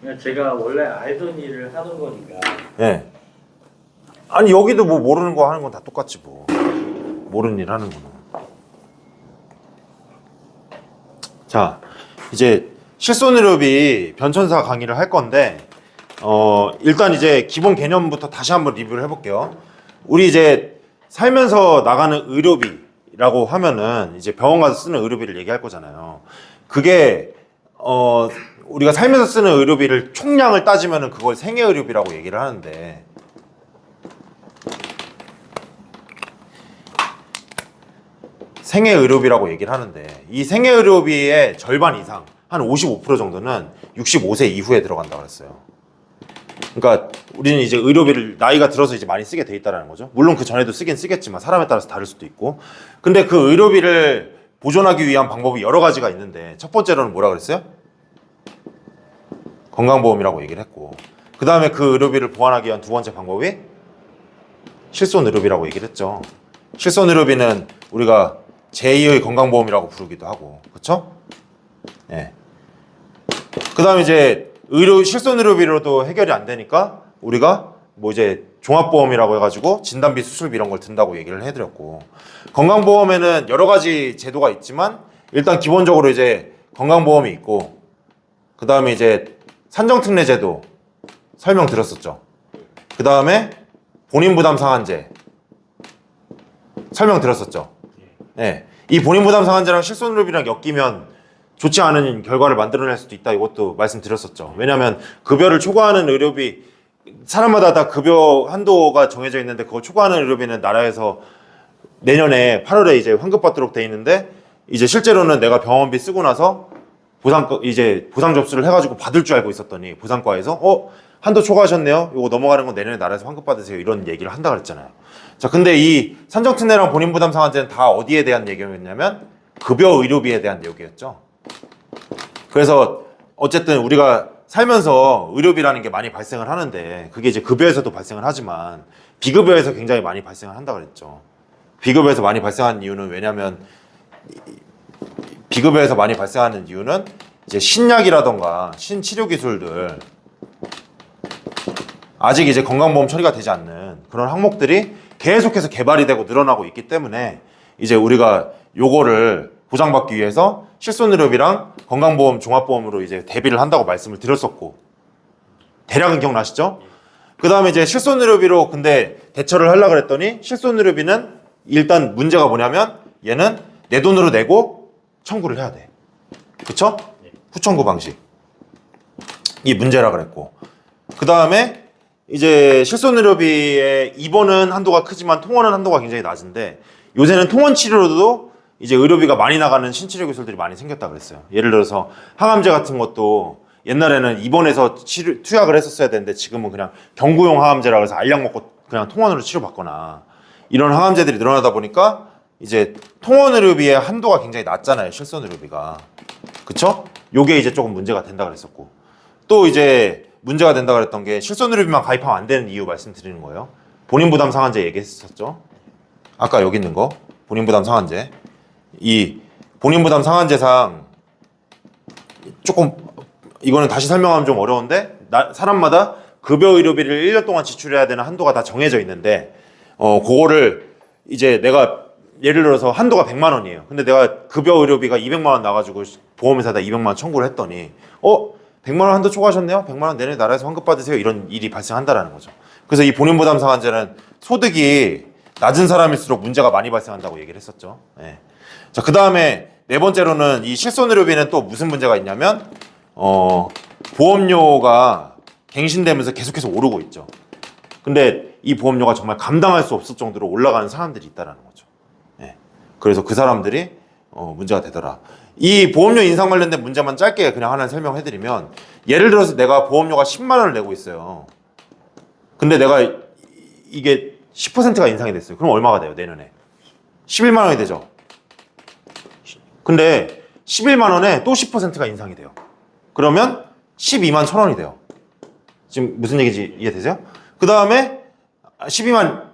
그러니까 제가 원래 알던 일을 하던 거니까. 예. 아니 여기도 뭐 모르는 거 하는 건 다 똑같지 뭐. 모르는 일 하는 거는. 자, 이제 실손의료비 변천사 강의를 할 건데 일단 이제 기본 개념부터 다시 한번 리뷰를 해볼게요. 우리 이제 살면서 나가는 의료비라고 하면은 이제 병원 가서 쓰는 의료비를 얘기할 거잖아요. 그게 우리가 살면서 쓰는 의료비를 총량을 따지면은 그걸 생애의료비라고 얘기를 하는데, 생애의료비라고 얘기를 하는데 이 생애의료비의 절반 이상, 한 55% 정도는 65세 이후에 들어간다고 그랬어요. 그러니까 우리는 이제 의료비를 나이가 들어서 이제 많이 쓰게 돼 있다는 거죠. 물론 그 전에도 쓰긴 쓰겠지만 사람에 따라서 다를 수도 있고. 근데 그 의료비를 보존하기 위한 방법이 여러 가지가 있는데, 첫 번째로는 뭐라 그랬어요? 건강보험이라고 얘기를 했고, 그 다음에 그 의료비를 보완하기 위한 두 번째 방법이 실손의료비라고 얘기를 했죠. 실손의료비는 우리가 제2의 건강보험이라고 부르기도 하고, 그렇죠? 네. 그 다음에 이제 실손의료비로도 해결이 안 되니까 우리가 뭐 이제 종합보험이라고 해가지고 진단비, 수술비 이런 걸 든다고 얘기를 해드렸고, 건강보험에는 여러 가지 제도가 있지만 일단 기본적으로 이제 건강보험이 있고, 그 다음에 이제 산정특례제도 설명드렸었죠. 그 다음에 본인부담 상한제 설명드렸었죠. 네. 이 본인부담 상한제랑 실손의료비랑 엮이면 좋지 않은 결과를 만들어낼 수도 있다, 이것도 말씀드렸었죠. 왜냐하면 급여를 초과하는 의료비, 사람마다 다 급여 한도가 정해져 있는데 그걸 초과하는 의료비는 나라에서 내년에 8월에 이제 환급받도록 돼 있는데, 이제 실제로는 내가 병원비 쓰고 나서 보상 접수를 해가지고 받을 줄 알고 있었더니 보상과에서 한도 초과하셨네요, 이거 넘어가는 건 내년에 나라에서 환급 받으세요, 이런 얘기를 한다 그랬잖아요. 자, 근데 이 산정특례랑 본인부담 상한제는 다 어디에 대한 얘기였냐면 급여 의료비에 대한 내용이었죠. 그래서 어쨌든 우리가 살면서 의료비라는 게 많이 발생을 하는데, 그게 이제 급여에서도 발생을 하지만 비급여에서 굉장히 많이 발생을 한다 그랬죠. 비급여에서 많이 발생하는 이유는 왜냐면, 비급여에서 많이 발생하는 이유는 이제 신약이라던가 신치료 기술들, 아직 이제 건강보험 처리가 되지 않는 그런 항목들이 계속해서 개발이 되고 늘어나고 있기 때문에 이제 우리가 요거를 보장받기 위해서 실손의료비랑 건강보험 종합보험으로 이제 대비를 한다고 말씀을 드렸었고, 대략은 기억나시죠? 그 다음에 이제 실손의료비로 근데 대처를 하려고 그랬더니, 실손의료비는 일단 문제가 뭐냐면 얘는 내 돈으로 내고 청구를 해야 돼. 그쵸? 후청구 방식. 이 문제라 그랬고, 그 다음에 이제 실손의료비의 입원은 한도가 크지만 통원은 한도가 굉장히 낮은데, 요새는 통원 치료로도 이제 의료비가 많이 나가는 신치료 기술들이 많이 생겼다 그랬어요. 예를 들어서 항암제 같은 것도 옛날에는 입원해서 투약을 했었어야 되는데 지금은 그냥 경구용 항암제라고 해서 알약 먹고 그냥 통원으로 치료받거나, 이런 항암제들이 늘어나다 보니까 이제 통원 의료비의 한도가 굉장히 낮잖아요, 실손의료비가. 그쵸? 요게 이제 조금 문제가 된다 그랬었고, 또 이제 문제가 된다 그랬던 게 실손의료비만 가입하면 안 되는 이유 말씀드리는 거예요. 본인부담 상한제 얘기했었죠. 아까 여기 있는 거 본인부담 상한제. 이 본인부담 상한제상 조금, 이거는 다시 설명하면 좀 어려운데, 사람마다 급여 의료비를 1년 동안 지출해야 되는 한도가 다 정해져 있는데, 그거를 이제 내가 예를 들어서 한도가 100만 원이에요. 근데 내가 급여 의료비가 200만 원 나가지고 보험회사에다 200만 원 청구를 했더니 100만 원 한도 초과하셨네요, 100만 원 내내 나라에서 환급 받으세요, 이런 일이 발생한다라는 거죠. 그래서 이 본인부담 상한제는 소득이 낮은 사람일수록 문제가 많이 발생한다고 얘기를 했었죠. 네. 자, 그 다음에 네 번째로는 이 실손의료비는 또 무슨 문제가 있냐면 보험료가 갱신되면서 계속해서 오르고 있죠. 근데 이 보험료가 정말 감당할 수 없을 정도로 올라가는 사람들이 있다라는 거죠. 네. 그래서 그 사람들이 문제가 되더라. 이 보험료 인상 관련된 문제만 짧게 그냥 하나 설명해드리면, 예를 들어서 내가 보험료가 10만 원을 내고 있어요. 근데 내가 이게 10%가 인상이 됐어요. 그럼 얼마가 돼요, 내년에? 11만 원이 되죠. 근데 11만 원에 또 10%가 인상이 돼요. 그러면 12만 1천 원이 돼요. 지금 무슨 얘기인지 이해되세요? 그 다음에 12만,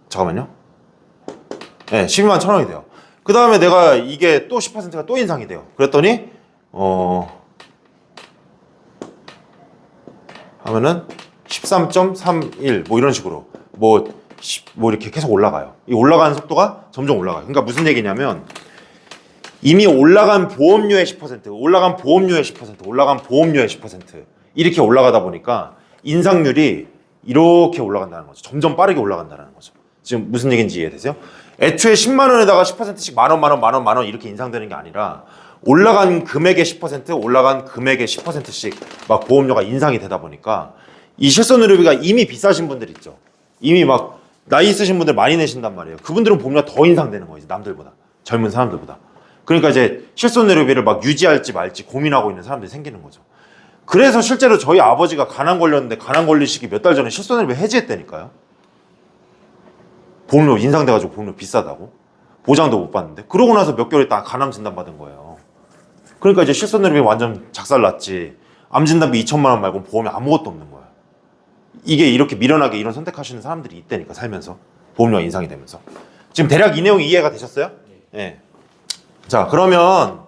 잠깐만요. 네, 12만 1천 원이 돼요. 그 다음에 내가 이게 또 10%가 또 인상이 돼요. 그랬더니 하면은 13.31 뭐 이런 식으로 뭐 이렇게 계속 올라가요. 이 올라가는 속도가 점점 올라가요. 그러니까 무슨 얘기냐면 이미 올라간 보험료의 10%, 올라간 보험료의 10%, 올라간 보험료의 10% 이렇게 올라가다 보니까 인상률이 이렇게 올라간다는 거죠. 점점 빠르게 올라간다는 거죠. 지금 무슨 얘기인지 이해되세요? 애초에 10만 원에다가 10%씩 만 원 이렇게 인상되는 게 아니라 올라간 금액의 10%, 올라간 금액의 10%씩 막 보험료가 인상이 되다 보니까 이 실손의료비가 이미 비싸신 분들 있죠. 이미 막 나이 있으신 분들 많이 내신단 말이에요. 그분들은 보험료가 더 인상되는 거예요. 남들보다. 젊은 사람들보다. 그러니까 이제 실손의료비를 막 유지할지 말지 고민하고 있는 사람들이 생기는 거죠. 그래서 실제로 저희 아버지가 간암 걸렸는데 간암 걸리시기 몇 달 전에 실손의료비 해지했다니까요. 보험료 인상돼가지고 보험료 비싸다고. 보장도 못 받는데. 그러고 나서 몇 개월 있다 간암 진단 받은 거예요. 그러니까 이제 실손의료비 완전 작살났지. 암 진단비 2천만 원 말고 보험이 아무것도 없는 거예요. 이게 이렇게 미련하게 이런 선택하시는 사람들이 있다니까 살면서. 보험료가 인상이 되면서. 지금 대략 이 내용이 이해가 되셨어요? 네. 자, 그러면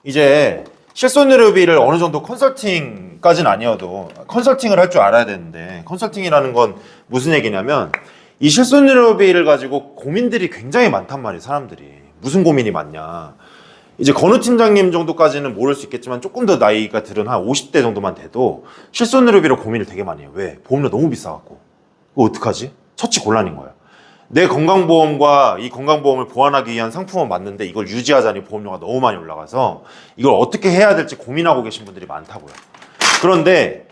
이제 실손의료비를 어느 정도 컨설팅까지는 아니어도 컨설팅을 할 줄 알아야 되는데, 컨설팅이라는 건 무슨 얘기냐면 이 실손의료비를 가지고 고민들이 굉장히 많단 말이에요. 사람들이. 무슨 고민이 많냐. 이제 건우 팀장님 정도까지는 모를 수 있겠지만 조금 더 나이가 들은 한 50대 정도만 돼도 실손의료비로 고민을 되게 많이 해요. 왜? 보험료 너무 비싸갖고. 그거 어떡하지? 처치곤란인 거예요. 내 건강보험과 이 건강보험을 보완하기 위한 상품은 맞는데 이걸 유지하자니 보험료가 너무 많이 올라가서 이걸 어떻게 해야 될지 고민하고 계신 분들이 많다고요. 그런데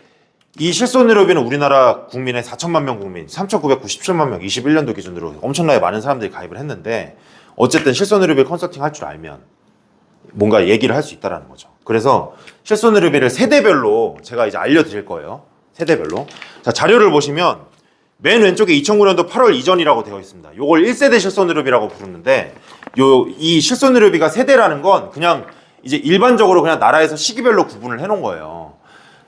이 실손의료비는 우리나라 국민의 4천만 명 국민, 3,997만 명, 21년도 기준으로 엄청나게 많은 사람들이 가입을 했는데 어쨌든 실손의료비 컨설팅 할 줄 알면 뭔가 얘기를 할 수 있다는 거죠. 그래서 실손의료비를 세대별로 제가 이제 알려드릴 거예요. 세대별로. 자, 자료를 보시면 맨 왼쪽에 2009년도 8월 이전이라고 되어 있습니다. 요걸 1세대 실손의료비라고 부르는데 이 실손의료비가 세대라는 건 그냥 이제 일반적으로 그냥 나라에서 시기별로 구분을 해놓은 거예요.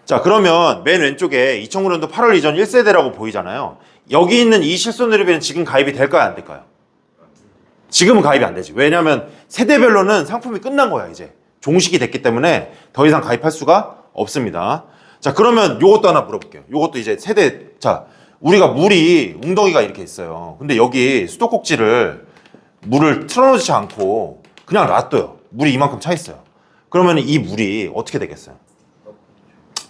자, 그러면 맨 왼쪽에 2009년도 8월 이전 1세대라고 보이잖아요. 여기 있는 이 실손의료비는 지금 가입이 될까요? 안 될까요? 지금은 가입이 안 되지. 왜냐하면 세대별로는 상품이 끝난 거야. 이제 종식이 됐기 때문에 더 이상 가입할 수가 없습니다. 자, 그러면 요것도 하나 물어볼게요. 요것도 이제 세대. 자, 우리가 물이 웅덩이가 이렇게 있어요. 근데 여기 수도꼭지를 물을 틀어놓지 않고 그냥 놔둬요. 물이 이만큼 차 있어요. 그러면 이 물이 어떻게 되겠어요?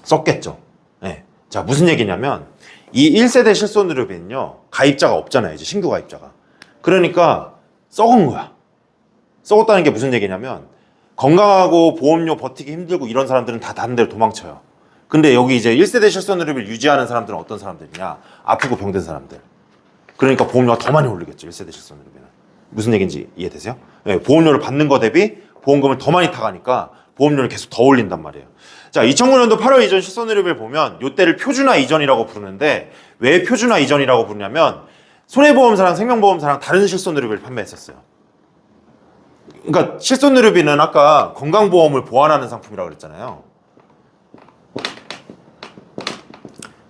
썩겠죠. 네. 자, 무슨 얘기냐면 이 1세대 실손의료비는요 가입자가 없잖아요. 이제 신규 가입자가. 그러니까 썩은 거야. 썩었다는 게 무슨 얘기냐면 건강하고 보험료 버티기 힘들고 이런 사람들은 다 다른 데로 도망쳐요. 근데 여기 이제 1세대 실손의료비를 유지하는 사람들은 어떤 사람들이냐? 아프고 병든 사람들. 그러니까 보험료가 더 많이 오르겠죠. 1세대 실손의료비는. 무슨 얘기인지 이해되세요? 네, 보험료를 받는 거 대비 보험금을 더 많이 타가니까 보험료를 계속 더 올린단 말이에요. 자, 2009년도 8월 이전 실손의료비를 보면 이때를 표준화 이전이라고 부르는데 왜 표준화 이전이라고 부르냐면 손해보험사랑 생명보험사랑 다른 실손의료비를 판매했었어요. 그러니까 실손의료비는 아까 건강보험을 보완하는 상품이라고 그랬잖아요.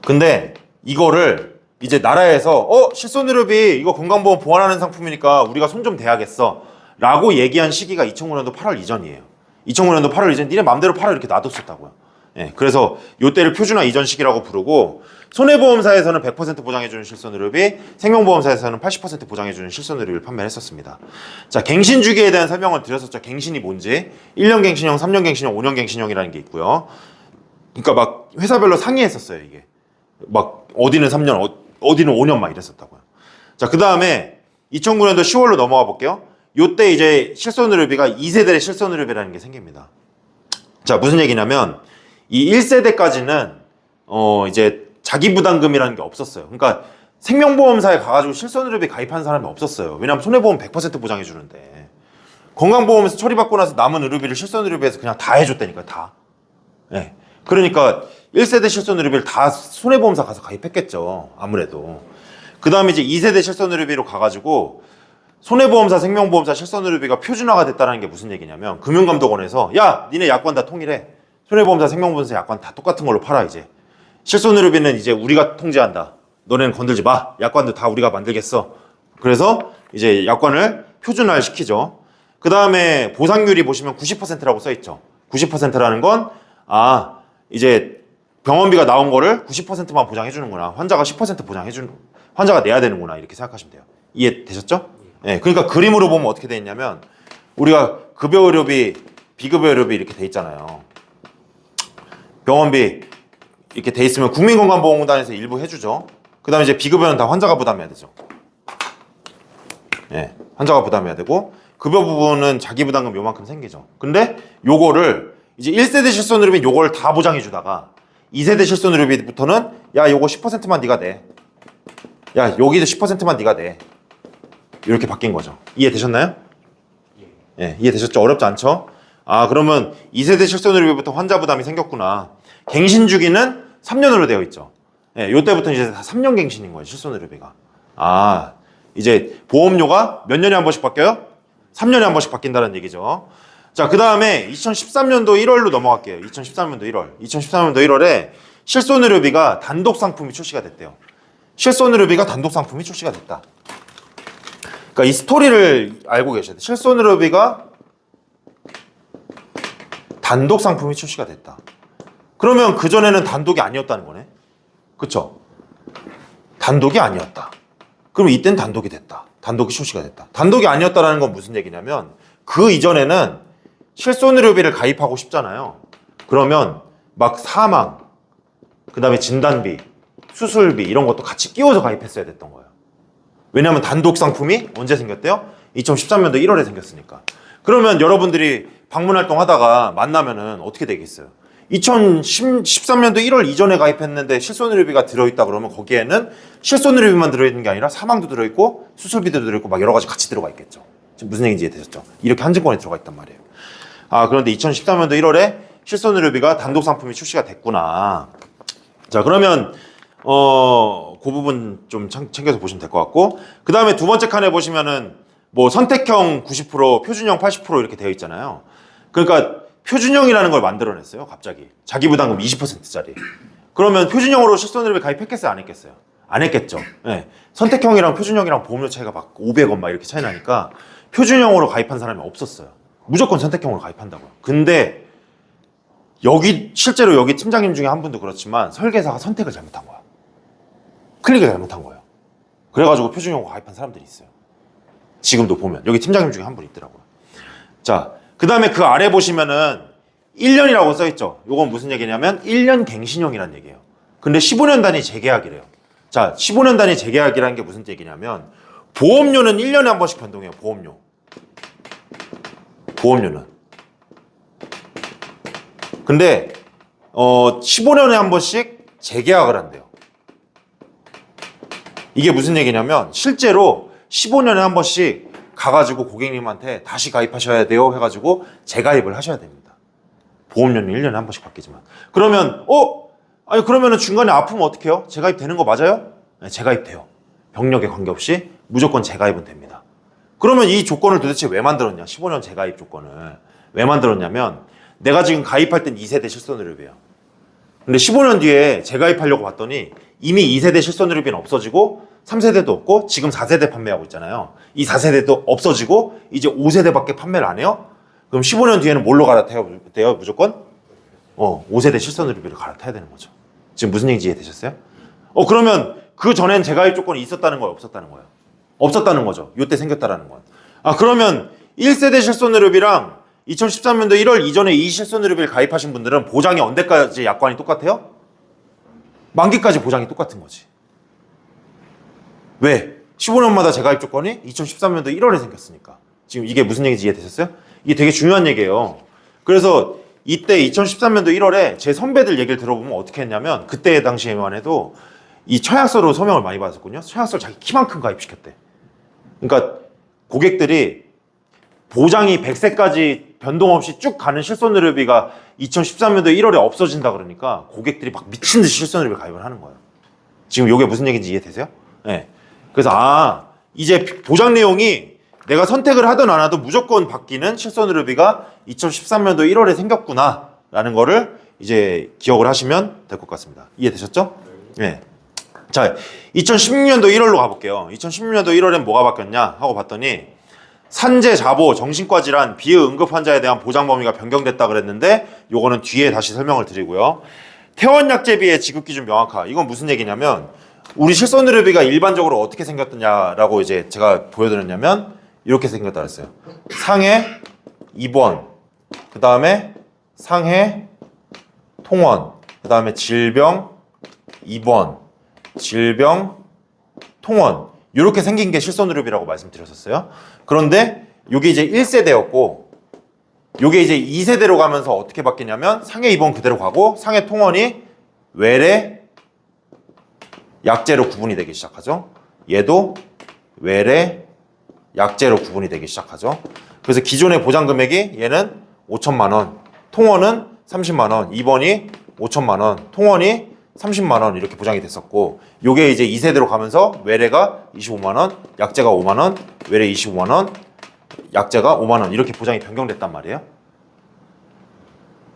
근데 이거를 이제 나라에서 실손의료비 이거 건강보험 보완하는 상품이니까 우리가 손 좀 대야겠어 라고 얘기한 시기가 2009년도 8월 이전이에요. 2009년도 8월 이전 니네 맘대로 팔아 이렇게 놔뒀었다고요. 예, 그래서 요때를 표준화 이전 시기라고 부르고 손해보험사에서는 100% 보장해주는 실손의료비, 생명보험사에서는 80% 보장해주는 실손의료비를 판매했었습니다. 자, 갱신주기에 대한 설명을 드렸었죠. 갱신이 뭔지. 1년 갱신형, 3년 갱신형, 5년 갱신형이라는 게 있고요. 그러니까 막 회사별로 상의했었어요, 이게. 막 어디는 3년, 어디는 5년 막 이랬었다고요. 자, 그 다음에 2009년도 10월로 넘어가 볼게요. 요때 이제 실손의료비가 2세대 실손의료비라는 게 생깁니다. 자, 무슨 얘기냐면 이 1세대까지는 이제 자기부담금이라는 게 없었어요. 그러니까 생명보험사에 가가지고 실손의료비 가입한 사람이 없었어요. 왜냐하면 손해보험 100% 보장해 주는데 건강보험에서 처리받고 나서 남은 의료비를 실손의료비에서 그냥 다 해줬다니까 다. 네. 그러니까 1세대 실손의료비를 다 손해보험사 가서 가입했겠죠. 아무래도. 그 다음에 이제 2세대 실손의료비로 가가지고 손해보험사, 생명보험사 실손의료비가 표준화가 됐다는 게 무슨 얘기냐면 금융감독원에서 야, 니네 약관 다 통일해. 손해보험사, 생명보험사 약관 다 똑같은 걸로 팔아 이제. 실손의료비는 이제 우리가 통제한다. 너네는 건들지 마. 약관도 다 우리가 만들겠어. 그래서 이제 약관을 표준화를 시키죠. 그 다음에 보상률이 보시면 90%라고 써있죠. 90%라는 건 이제 병원비가 나온 거를 90%만 보장해 주는구나. 환자가 내야 되는구나. 이렇게 생각하시면 돼요. 이해되셨죠? 네, 그러니까 그림으로 보면 어떻게 돼 있냐면 우리가 급여 의료비, 비급여 의료비 이렇게 돼 있잖아요. 병원비 이렇게 돼 있으면 국민건강보험공단에서 일부 해주죠. 그 다음에 이제 비급여는 다 환자가 부담해야 되죠. 예, 환자가 부담해야 되고 급여 부분은 자기 부담금 요만큼 생기죠. 근데 요거를 이제 1세대 실손의료비 요걸 다 보장해 주다가 2세대 실손의료비부터는 야 요거 10%만 네가 내. 야 여기도 10%만 네가 내. 이렇게 바뀐 거죠. 이해되셨나요? 예, 이해되셨죠? 어렵지 않죠? 아 그러면 2세대 실손의료비부터 환자 부담이 생겼구나. 갱신 주기는 3년으로 되어 있죠. 예, 요때부터 이제 다 3년 갱신인 거예요. 실손의료비가. 아 이제 보험료가 몇 년에 한 번씩 바뀌어요? 3년에 한 번씩 바뀐다는 얘기죠. 자, 그 다음에 2013년도 1월로 넘어갈게요. 2013년도 1월. 2013년도 1월에 실손의료비가 단독 상품이 출시가 됐대요. 실손의료비가 단독 상품이 출시가 됐다. 그러니까 이 스토리를 알고 계셔야 돼요. 실손의료비가 단독 상품이 출시가 됐다. 그러면 그전에는 단독이 아니었다는 거네. 그쵸? 단독이 아니었다. 그럼 이땐 단독이 됐다. 단독이 출시가 됐다. 단독이 아니었다는 건 무슨 얘기냐면 그 이전에는 실손의료비를 가입하고 싶잖아요. 그러면 막 사망, 그 다음에 진단비, 수술비 이런 것도 같이 끼워서 가입했어야 됐던 거예요. 왜냐하면 단독 상품이 언제 생겼대요? 2013년도 1월에 생겼으니까. 그러면 여러분들이 방문활동 하다가 만나면은 어떻게 되겠어요? 2013년도 1월 이전에 가입했는데 실손의료비가 들어있다 그러면 거기에는 실손의료비만 들어있는 게 아니라 사망도 들어있고 수술비도 들어있고 막 여러 가지 같이 들어가 있겠죠. 지금 무슨 얘기인지 이해되셨죠? 이렇게 한 증권에 들어가 있단 말이에요. 아 그런데 2013년도 1월에 실손의료비가 단독 상품이 출시가 됐구나. 자 그러면 그 부분 좀 챙겨서 보시면 될 것 같고 그 다음에 두 번째 칸에 보시면은 뭐 선택형 90% 표준형 80% 이렇게 되어 있잖아요. 그러니까 표준형이라는 걸 만들어냈어요. 갑자기 자기 부담금 20%짜리. 그러면 표준형으로 실손의료비 가입했겠어요? 안 했겠어요? 안 했겠죠. 네. 선택형이랑 표준형이랑 보험료 차이가 막 500원 막 이렇게 차이 나니까 표준형으로 가입한 사람이 없었어요. 무조건 선택형으로 가입한다고요. 근데 실제로 여기 팀장님 중에 한 분도 그렇지만 설계사가 선택을 잘못한 거야. 클릭을 잘못한 거예요. 그래가지고 표준형으로 가입한 사람들이 있어요. 지금도 보면 여기 팀장님 중에 한 분 있더라고요. 자, 그 다음에 그 아래 보시면은 1년이라고 써있죠. 요건 무슨 얘기냐면 1년 갱신형이란 얘기예요. 근데 15년 단위 재계약이래요. 자, 15년 단위 재계약이라는 게 무슨 얘기냐면 보험료는 1년에 한 번씩 변동해요. 보험료는. 근데 15년에 한 번씩 재계약을 한대요. 이게 무슨 얘기냐면 실제로 15년에 한 번씩 가가지고 고객님한테 다시 가입하셔야 돼요 해가지고 재가입을 하셔야 됩니다. 보험료는 1년에 한 번씩 바뀌지만. 그러면 아니 그러면은 중간에 아프면 어떻게 해요? 재가입 되는 거 맞아요? 네, 재가입 돼요. 병력에 관계없이 무조건 재가입은 됩니다. 그러면 이 조건을 도대체 왜 만들었냐? 15년 재가입 조건을 왜 만들었냐면 내가 지금 가입할 땐 2세대 실손의료비예요. 근데 15년 뒤에 재가입하려고 봤더니 이미 2세대 실손의료비는 없어지고 3세대도 없고 지금 4세대 판매하고 있잖아요. 이 4세대도 없어지고 이제 5세대밖에 판매를 안 해요? 그럼 15년 뒤에는 뭘로 갈아타야 돼요? 무조건? 5세대 실손의료비를 갈아타야 되는 거죠. 지금 무슨 얘기인지 이해되셨어요? 그러면 그 전엔 재가입 조건이 있었다는 거예요? 없었다는 거예요? 없었다는 거죠. 요때 생겼다라는 건. 그러면 1세대 실손의료비랑 2013년도 1월 이전에 이 실손의료비를 가입하신 분들은 보장이 언제까지 약관이 똑같아요? 만기까지 보장이 똑같은 거지. 왜? 15년마다 재가입 조건이 2013년도 1월에 생겼으니까. 지금 이게 무슨 얘기인지 이해되셨어요? 이게 되게 중요한 얘기예요. 그래서 이때 2013년도 1월에 제 선배들 얘기를 들어보면 어떻게 했냐면 그때 당시에만 해도 이 청약서로 서명을 많이 받았거든요. 청약서를 자기 키만큼 가입시켰대. 그러니까 고객들이 보장이 100세까지 변동 없이 쭉 가는 실손의료비가 2013년도 1월에 없어진다 그러니까 고객들이 막 미친 듯이 실손의료비 가입을 하는 거예요. 지금 이게 무슨 얘기인지 이해되세요? 네. 그래서 이제 보장 내용이 내가 선택을 하든 안 하든 무조건 바뀌는 실손의료비가 2013년도 1월에 생겼구나 라는 거를 이제 기억을 하시면 될 것 같습니다. 이해되셨죠? 네. 자, 2016년도 1월로 가볼게요. 2016년도 1월엔 뭐가 바뀌었냐 하고 봤더니 산재, 자보, 정신과 질환, 비응급 환자에 대한 보장 범위가 변경됐다 그랬는데 요거는 뒤에 다시 설명을 드리고요. 퇴원약제비의 지급기준 명확화. 이건 무슨 얘기냐면 우리 실손의료비가 일반적으로 어떻게 생겼느냐라고 이제 제가 보여드렸냐면 이렇게 생겼다 그랬어요. 상해, 입원, 그 다음에 상해, 통원, 그 다음에 질병, 입원, 질병, 통원 이렇게 생긴 게 실손의료비라고 말씀드렸었어요. 그런데 이게 이제 1세대였고 이게 이제 2세대로 가면서 어떻게 바뀌냐면 상해 입원 그대로 가고 상해 통원이 외래 약제로 구분이 되기 시작하죠. 얘도 외래 약제로 구분이 되기 시작하죠. 그래서 기존의 보장 금액이 얘는 5천만 원, 통원은 30만 원, 입원이 5천만 원, 통원이 30만 원 이렇게 보장이 됐었고 요게 이제 2세대로 가면서 외래가 25만 원, 약제가 5만 원, 외래 25만 원, 약제가 5만 원 이렇게 보장이 변경됐단 말이에요.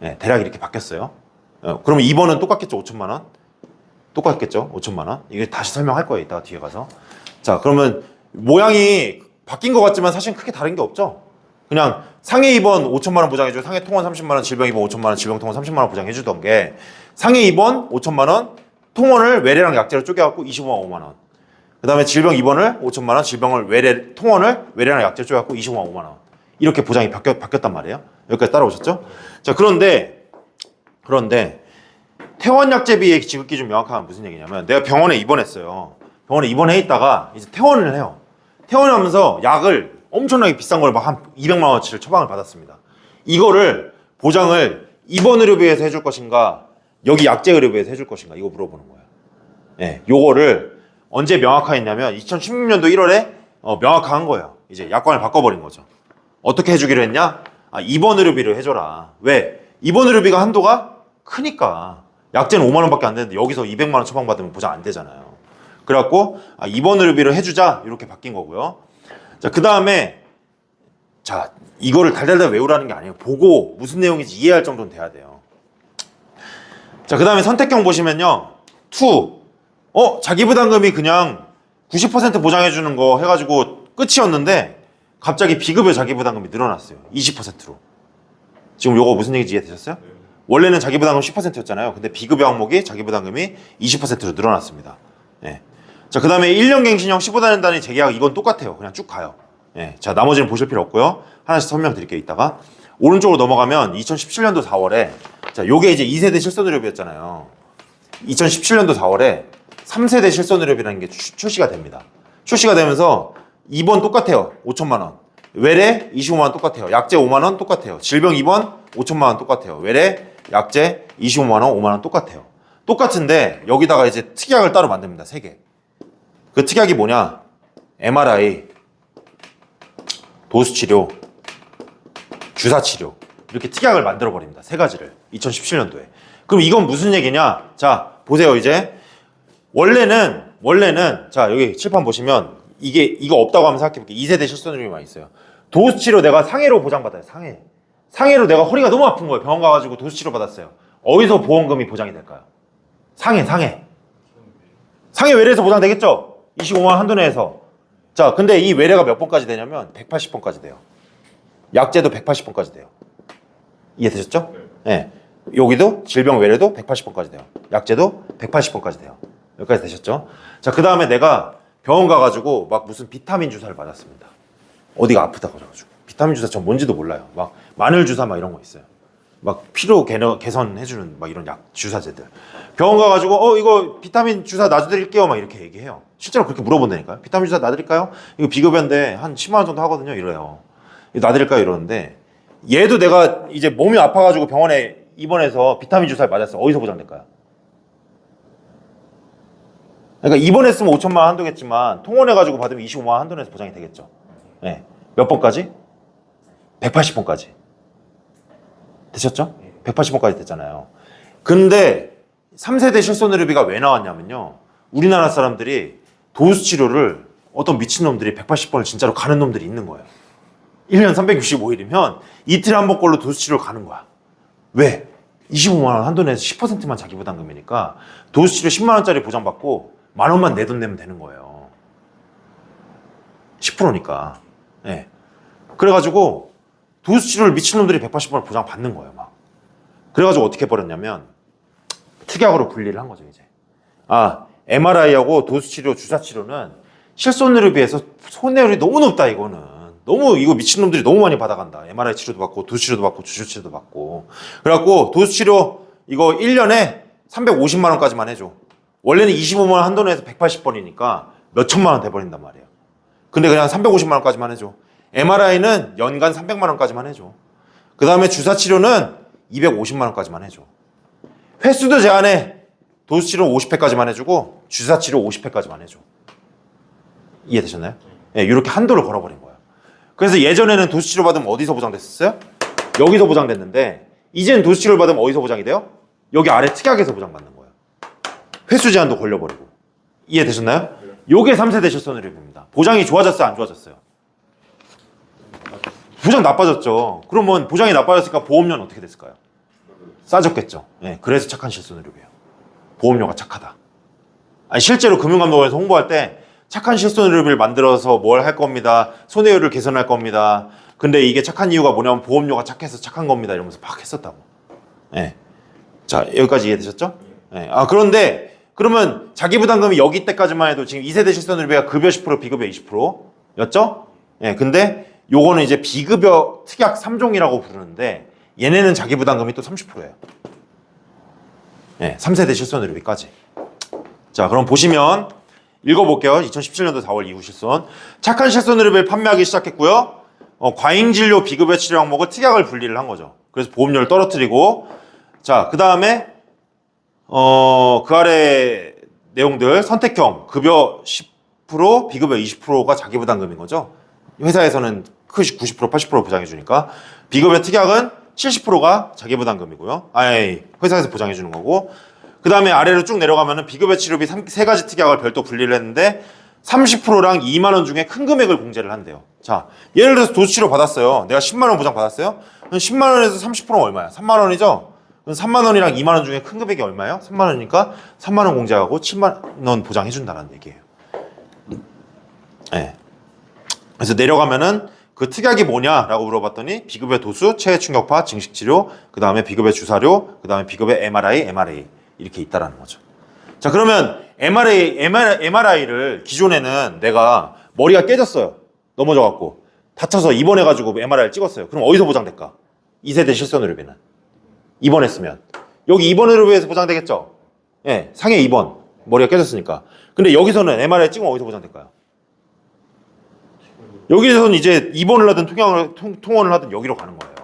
네, 대략 이렇게 바뀌었어요. 그러면 2번은 똑같겠죠? 5천만 원? 똑같겠죠? 5천만 원? 이게 다시 설명할 거예요. 이따가 뒤에 가서. 자, 그러면 모양이 바뀐 것 같지만 사실 크게 다른 게 없죠? 그냥 상해 입원 5천만 원 보장해주고 상해 통원 30만 원, 질병 입원 5천만 원, 질병 통원 30만 원 보장해주던 게 상해 입원 5천만 원, 통원을 외래랑 약제로 쪼개갖고 25만 5만 원. 그 다음에 질병 입원을 5천만 원, 질병을 통원을 외래랑 약제로 쪼개갖고 25만 5만 원. 이렇게 보장이 바뀌었단 말이에요. 여기까지 따라오셨죠? 자, 그런데 퇴원약제비의 지급기준 명확하면 무슨 얘기냐면 내가 병원에 입원했어요. 병원에 입원해 있다가 이제 퇴원을 해요. 퇴원하면서 약을 엄청나게 비싼 걸 막 한 200만 원어치를 처방을 받았습니다. 이거를 보장을 입원 의료비에서 해줄 것인가 여기 약제 의료비에서 해줄 것인가 이거 물어보는 거예요. 네, 요거를 언제 명확화했냐면 2016년도 1월에 명확화한 거예요. 이제 약관을 바꿔버린 거죠. 어떻게 해주기로 했냐? 입원 의료비를 해줘라. 왜? 입원 의료비가 한도가 크니까. 약제는 5만 원밖에 안 되는데 여기서 200만 원 처방받으면 보장 안 되잖아요. 그래갖고 입원 의료비를 해주자 이렇게 바뀐 거고요. 자, 그 다음에 자 이거를 달달달 외우라는 게 아니에요. 보고 무슨 내용인지 이해할 정도는 돼야 돼요. 자, 그 다음에 선택형 보시면요. 자기부담금이 그냥 90% 보장해주는 거 해가지고 끝이었는데 갑자기 비급여 자기부담금이 늘어났어요. 20%로. 지금 요거 무슨 얘기인지 이해되셨어요? 원래는 자기부담금 10%였잖아요. 근데 비급여 항목이 자기부담금이 20%로 늘어났습니다. 예. 자, 그 다음에 1년 갱신형 15단 단위 재계약 이건 똑같아요. 그냥 쭉 가요. 예. 자, 나머지는 보실 필요 없고요. 하나씩 설명드릴게요. 이따가. 오른쪽으로 넘어가면 2017년도 4월에 자, 요게 이제 2세대 실손의료비였잖아요. 2017년도 4월에 3세대 실손의료비라는 게 출시가 됩니다. 출시가 되면서 2번 똑같아요. 5천만 원. 외래 25만 원 똑같아요. 약제 5만 원 똑같아요. 질병 입원 5천만 원 똑같아요. 외래 약제 25만 원, 5만 원 똑같아요. 똑같은데 여기다가 이제 특약을 따로 만듭니다. 3개. 그 특약이 뭐냐? MRI, 도수치료, 주사치료 이렇게 특약을 만들어 버립니다. 3가지를 2017년도에. 그럼 이건 무슨 얘기냐? 자, 보세요. 이제 원래는 자, 여기 칠판 보시면 이거 없다고 하면 생각해볼게요. 2세대 실손의료비만 있어요. 도수치료 내가 상해로 보장받아요. 상해로 내가 허리가 너무 아픈 거예요. 병원 가가지고 도수치료 받았어요. 어디서 보험금이 보장이 될까요? 상해 외래에서 보장되겠죠? 25만 원 한도 내에서. 자, 근데 이 외래가 몇 번까지 되냐면 180번까지 돼요. 약제도 180번까지 돼요. 이해되셨죠? 네. 여기도 질병 외래도 180번까지 돼요. 약제도 180번까지 돼요. 여기까지 되셨죠? 자, 그 다음에 내가 병원 가가지고 막 무슨 비타민 주사를 맞았습니다. 어디가 아프다고 그래가지고. 비타민 주사 전 뭔지도 몰라요. 막 마늘 주사 막 이런 거 있어요. 막 피로 개선해주는 막 이런 약 주사제들. 병원 가가지고 이거 비타민 주사 놔드릴게요 막 이렇게 얘기해요. 실제로 그렇게 물어본다니까요. 비타민 주사 놔드릴까요? 이거 비급여인데 한 10만 원 정도 하거든요. 이래요. 이거 놔드릴까요? 이러는데 얘도 내가 이제 몸이 아파가지고 병원에 입원해서 비타민 주사를 맞았어. 어디서 보장될까요? 그러니까 입원했으면 5천만 원 한도겠지만 통원해가지고 받으면 25만 원 한도 내에서 보장이 되겠죠. 네. 몇 번까지? 180번까지. 되셨죠? 180번까지 됐잖아요. 근데 3세대 실손의료비가 왜 나왔냐면요. 우리나라 사람들이 도수치료를 어떤 미친놈들이 180번을 진짜로 가는 놈들이 있는 거예요. 1년 365일이면 이틀에 한 번꼴로 도수치료를 가는 거야. 왜? 25만 원 한도 내에서 10%만 자기부담금이니까 도수치료 10만 원짜리 보장받고 만 원만 내 돈 내면 되는 거예요. 10%니까. 네. 그래가지고 도수치료를 미친놈들이 180번을 보장받는 거예요. 막. 그래가지고 어떻게 해버렸냐면 특약으로 분리를 한 거죠, 이제. MRI하고 도수치료, 주사치료는 실손으로 비해서 손해율이 너무 높다, 이거는. 너무, 이거 미친놈들이 너무 많이 받아간다. MRI 치료도 받고, 도수치료도 받고, 주사치료도 받고. 그래갖고, 도수치료, 이거 1년에 350만 원까지만 해줘. 원래는 25만 원 한도 내에서 180번이니까 몇 천만 원 돼버린단 말이에요. 근데 그냥 350만 원까지만 해줘. MRI는 연간 300만 원까지만 해줘. 그 다음에 주사치료는 250만 원까지만 해줘. 횟수도 제한해. 도수치료 50회까지만 해주고 주사치료 50회까지만 해줘. 이해되셨나요? 네, 이렇게 한도를 걸어버린 거예요. 그래서 예전에는 도수치료 받으면 어디서 보장됐었어요? 여기서 보장됐는데 이제는 도수치료를 받으면 어디서 보장이 돼요? 여기 아래 특약에서 보장받는 거예요. 횟수 제한도 걸려버리고. 이해되셨나요? 요게 3세대 실손의료비입니다. 보장이 좋아졌어요? 안 좋아졌어요? 보장 나빠졌죠. 그러면 보장이 나빠졌으니까 보험료는 어떻게 됐을까요? 싸졌겠죠. 네, 그래서 착한 실손의료비예요. 보험료가 착하다. 아니, 실제로 금융감독원에서 홍보할 때 착한 실손의료비를 만들어서 뭘 할 겁니다. 손해율을 개선할 겁니다. 근데 이게 착한 이유가 뭐냐면 보험료가 착해서 착한 겁니다. 이러면서 막 했었다고. 네. 자, 여기까지 이해되셨죠? 네. 그런데 그러면 자기부담금이 여기 때까지만 해도 지금 2세대 실손의료비가 급여 10% 비급여 20%였죠? 예, 근데 요거는 이제 비급여 특약 3종이라고 부르는데 얘네는 자기부담금이 또 30%예요. 예, 3세대 실손의료비까지. 자, 그럼 보시면 읽어볼게요. 2017년도 4월 이후 실손. 착한 실손의료비를 판매하기 시작했고요. 과잉진료 비급여 치료 항목을 특약을 분리를 한 거죠. 그래서 보험료를 떨어뜨리고, 자, 그 다음에 그 아래 내용들 선택형 급여 10% 비급여 20%가 자기부담금인 거죠. 회사에서는 90% 80% 보장해 주니까 비급여 특약은 70%가 자기부담금이고요. 회사에서 보장해 주는 거고. 그 다음에 아래로 쭉 내려가면은 비급여 치료비 세 가지 특약을 별도 분리를 했는데 30%랑 2만 원 중에 큰 금액을 공제를 한대요. 자, 예를 들어서 도수치료 받았어요. 내가 10만 원 보장 받았어요. 그럼 10만 원에서 30%는 얼마야? 3만 원이죠? 그럼 3만 원이랑 2만 원 중에 큰 금액이 얼마예요? 3만 원이니까 3만 원 공제하고 7만 원 보장해 준다는 얘기예요. 네. 그래서 내려가면은 그 특약이 뭐냐라고 물어봤더니 비급여 도수, 체해 충격파, 증식치료, 그 다음에 비급여 주사료, 그 다음에 비급여 MRI 이렇게 있다라는 거죠. 자, 그러면 MRI를 기존에는 내가 머리가 깨졌어요. 넘어져갖고 다쳐서 입원해가지고 MRI를 찍었어요. 그럼 어디서 보장될까? 2세대 실손의료비는 입원했으면 여기 입원의료비에서 보장되겠죠? 예, 상해 입원, 머리가 깨졌으니까. 근데 여기서는 MRI 찍으면 어디서 보장될까요? 여기서는 이제 입원을 하든 통원을 하든 여기로 가는 거예요.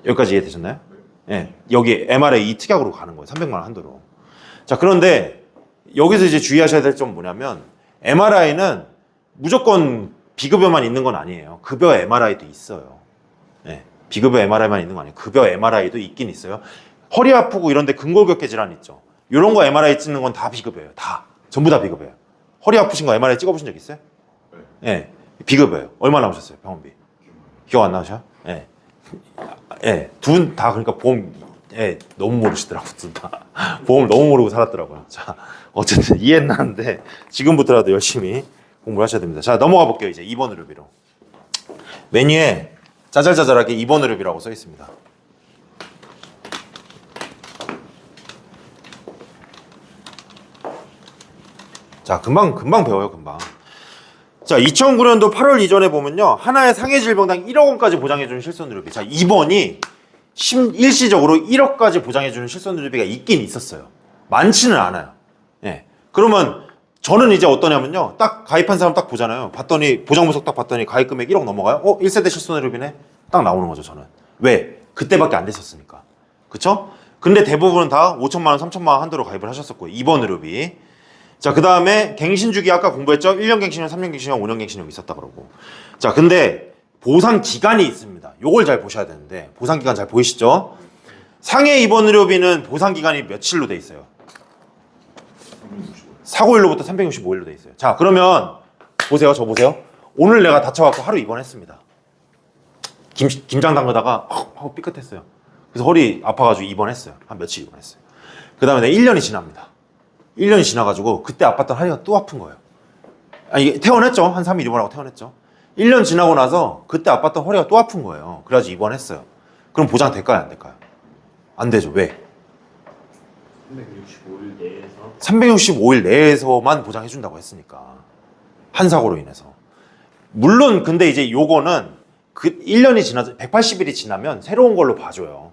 여기까지 이해되셨나요? 예, 여기 MRI 이 특약으로 가는 거예요. 300만 원 한도로. 자, 그런데 여기서 이제 주의하셔야 될 점은 뭐냐면 MRI는 무조건 비급여만 있는 건 아니에요. 급여 MRI도 있어요. 예, 비급여 MRI만 있는 거 아니에요. 급여 MRI도 있긴 있어요. 허리 아프고 이런데 근골격계 질환 있죠. 이런 거 MRI 찍는 건 다 비급여예요. 다. 전부 다 비급여예요. 허리 아프신 거 MRI 찍어보신 적 있어요? 예, 비급여예요. 얼마 나오셨어요? 병원비? 기억 안 나오셔요? 예. 예, 두 분 다 그러니까 보험, 예, 너무 모르시더라고요. 둘 다. 보험을 너무 모르고 살았더라고요. 자, 어쨌든 이해는 하는데 지금부터라도 열심히 공부를 하셔야 됩니다. 자, 넘어가 볼게요. 이제 2번 의료비로. 메뉴에 짜잘짜잘하게 2번 의료비라고 써 있습니다. 자, 금방 배워요, 금방. 자, 2009년도 8월 이전에 보면요. 하나의 상해 질병당 1억 원까지 보장해주는 실손의료비. 자, 2번이 일시적으로 1억까지 보장해주는 실손의료비가 있긴 있었어요. 많지는 않아요. 예. 그러면 저는 이제 어떠냐면요. 딱 가입한 사람 딱 보잖아요. 봤더니, 보장분석 딱 봤더니 가입 금액 1억 넘어가요? 1세대 실손의료비네? 딱 나오는 거죠, 저는. 왜? 그때밖에 안 됐었으니까. 그쵸? 근데 대부분은 다 5천만 원, 3천만 원 한도로 가입을 하셨었고, 2번 의료비. 자, 그 다음에 갱신주기 아까 공부했죠? 1년 갱신형, 3년 갱신형, 5년 갱신형 있었다 그러고. 자, 근데 보상 기간이 있습니다. 요걸 잘 보셔야 되는데 보상 기간 잘 보이시죠? 상해 입원 의료비는 보상 기간이 며칠로 돼 있어요? 4고일로부터 365일로 돼 있어요. 자, 그러면 보세요. 저 보세요. 오늘 내가 다쳐갖고 하루 입원했습니다. 김장 담그다가 하고 삐끗했어요. 그래서 허리 아파가지고 입원했어요. 한 며칠 입원했어요. 그 다음에 1년이 지납니다. 1년이 지나가지고 그때 아팠던 허리가 또 아픈 거예요. 이게 퇴원했죠. 한 3일 입원하고 퇴원했죠. 1년 지나고 나서 그때 아팠던 허리가 또 아픈 거예요. 그래가지고 입원했어요. 그럼 보장 될까요? 안 될까요? 안 되죠. 왜? 365일 내에서 365일 내에서만 보장해 준다고 했으니까. 한 사고로 인해서. 물론 근데 이제 요거는 그 1년이 지나서 180일이 지나면 새로운 걸로 봐줘요.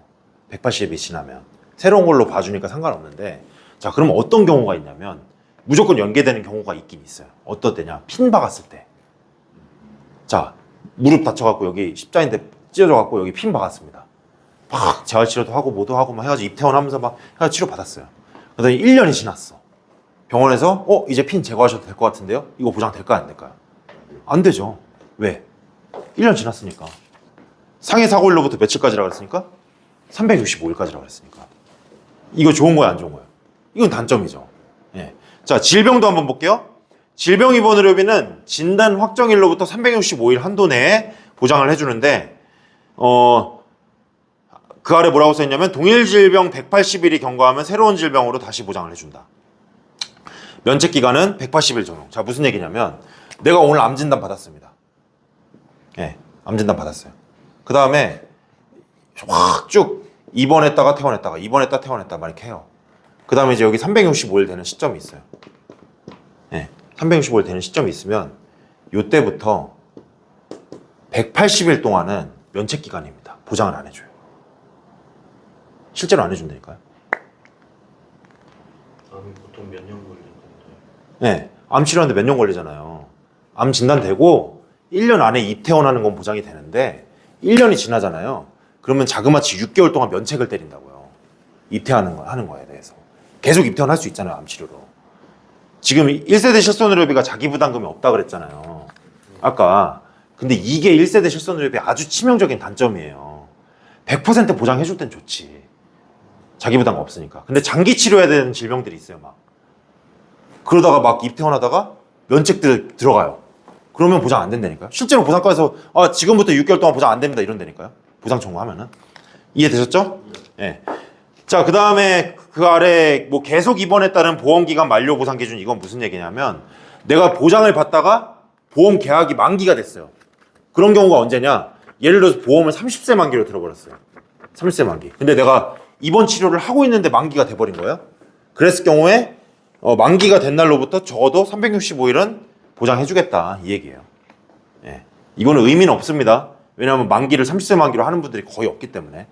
180일이 지나면 새로운 걸로 봐주니까 상관없는데, 자 그러면 어떤 경우가 있냐면 무조건 연계되는 경우가 있긴 있어요. 어떤 때냐? 핀 박았을 때. 자 무릎 다쳐갖고 여기 십자인대 찢어져갖고 여기 핀 박았습니다. 막 재활치료도 하고 뭐도 하고 막 해가지고 입퇴원하면서 막 해가지고 치료 받았어요. 그러더니 1년이 지났어. 병원에서 이제 핀 제거하셔도 될 것 같은데요? 이거 보장 될까요 안 될까요? 안 되죠. 왜? 1년 지났으니까. 상해 사고일로부터 며칠까지라고 그랬으니까? 365일까지라고 그랬으니까. 이거 좋은 거야 안 좋은 거야? 이건 단점이죠. 예. 자 질병도 한번 볼게요. 질병 입원 의료비는 진단 확정일로부터 365일 한도 내에 보장을 해주는데 그 아래 뭐라고 써있냐면 동일 질병 180일이 경과하면 새로운 질병으로 다시 보장을 해준다. 면책 기간은 180일 전후. 자 무슨 얘기냐면 내가 오늘 암 진단 받았습니다. 예, 암 진단 받았어요. 그 다음에 확 쭉 입원했다가 퇴원했다가 입원했다 퇴원했다 막 이렇게 해요. 그 다음에 이제 여기 365일 되는 시점이 있어요. 예, 365일 되는 시점이 있으면 요때부터 180일 동안은 면책 기간입니다. 보장을 안 해줘요. 실제로 안 해준다니까요. 암이 보통 몇 년 걸리는 건가요? 네, 암 치료하는데 몇 년 걸리잖아요. 암 진단되고 1년 안에 입퇴원하는 건 보장이 되는데 1년이 지나잖아요. 그러면 자그마치 6개월 동안 면책을 때린다고요. 하는 거에 대해서. 계속 입퇴원할 수 있잖아요, 암 치료로. 지금 1세대 실손의료비가 자기 부담금이 없다 그랬잖아요. 아까. 근데 이게 1세대 실손의료비 아주 치명적인 단점이에요. 100% 보장해줄 땐 좋지. 자기 부담 없으니까. 근데 장기 치료해야 되는 질병들이 있어요, 막. 그러다가 막 입퇴원하다가 면책들 들어가요. 그러면 보장 안 된다니까요. 실제로 보상과에서 지금부터 6개월 동안 보장 안 됩니다 이런다니까요. 보상 청구하면은. 이해되셨죠? 예. 자, 그 다음에 그 아래 뭐 계속 입원에 따른 보험기간 만료 보상 기준, 이건 무슨 얘기냐면 내가 보장을 받다가 보험 계약이 만기가 됐어요. 그런 경우가 언제냐? 예를 들어서 보험을 30세 만기로 들어버렸어요. 30세 만기. 근데 내가 입원 치료를 하고 있는데 만기가 돼버린 거예요. 그랬을 경우에 만기가 된 날로부터 적어도 365일은 보장해주겠다 이 얘기예요. 예. 이거는 의미는 없습니다. 왜냐하면 만기를 30세 만기로 하는 분들이 거의 없기 때문에.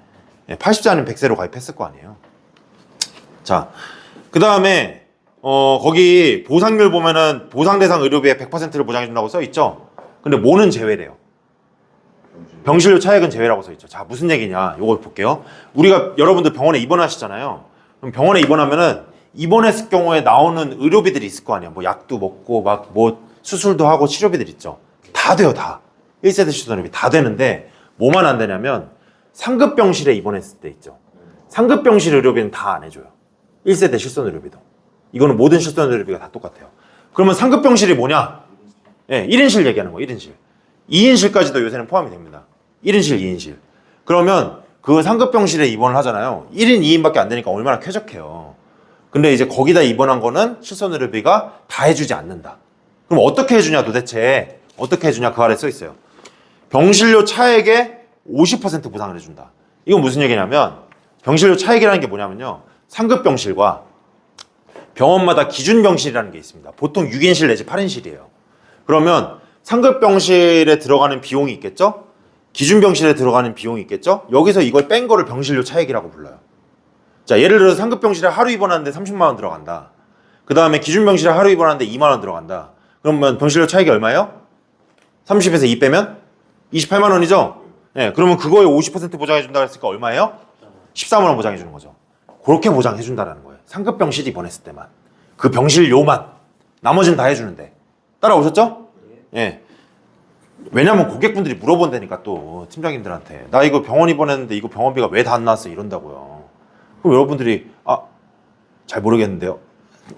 예. 80세 아니면 100세로 가입했을 거 아니에요. 자, 그 다음에 거기 보상률 보면은 보상 대상 의료비의 100%를 보장해준다고 써있죠. 근데 뭐는 제외래요. 병실료 차액은 제외라고 써있죠. 자, 무슨 얘기냐 요거 볼게요. 우리가 여러분들 병원에 입원하시잖아요. 그럼 병원에 입원하면은 입원했을 경우에 나오는 의료비들이 있을 거 아니야. 뭐 약도 먹고 막 뭐 수술도 하고 치료비들 있죠. 다 돼요, 다. 1세대 실손의료비 다 되는데 뭐만 안 되냐면 상급 병실에 입원했을 때 있죠. 상급 병실 의료비는 다 안 해줘요. 1세대 실손의료비도. 이거는 모든 실손의료비가 다 똑같아요. 그러면 상급 병실이 뭐냐? 예, 1인실 얘기하는 거예요. 1인실. 2인실까지도 요새는 포함이 됩니다. 1인실, 2인실. 그러면 그 상급 병실에 입원을 하잖아요. 1인, 2인밖에 안 되니까 얼마나 쾌적해요. 근데 이제 거기다 입원한 거는 실손의료비가 다 해주지 않는다. 그럼 어떻게 해주냐 도대체. 어떻게 해주냐 그 아래 써 있어요. 병실료 차액의 50% 보상을 해준다. 이건 무슨 얘기냐면 병실료 차액이라는 게 뭐냐면요. 상급 병실과 병원마다 기준 병실이라는 게 있습니다. 보통 6인실 내지 8인실이에요. 그러면 상급 병실에 들어가는 비용이 있겠죠? 기준 병실에 들어가는 비용이 있겠죠? 여기서 이걸 뺀 거를 병실료 차액이라고 불러요. 자, 예를 들어서 상급 병실에 하루 입원하는데 30만 원 들어간다. 그 다음에 기준 병실에 하루 입원하는데 2만 원 들어간다. 그러면 병실료 차액이 얼마예요? 30에서 2 빼면 28만 원이죠? 네, 그러면 그거에 50% 보장해준다 했으니까 얼마예요? 14만 원 보장해주는 거죠. 그렇게 보장해준다라는 거예요. 상급 병실이 입원했을 때만. 그 병실료만. 나머지는 다 해주는데. 따라오셨죠? 예. 왜냐면 고객분들이 물어본다니까 또 팀장님들한테 나 이거 병원 입원했는데 이거 병원비가 왜 다 안 나왔어 이런다고요. 그럼 여러분들이 잘 모르겠는데요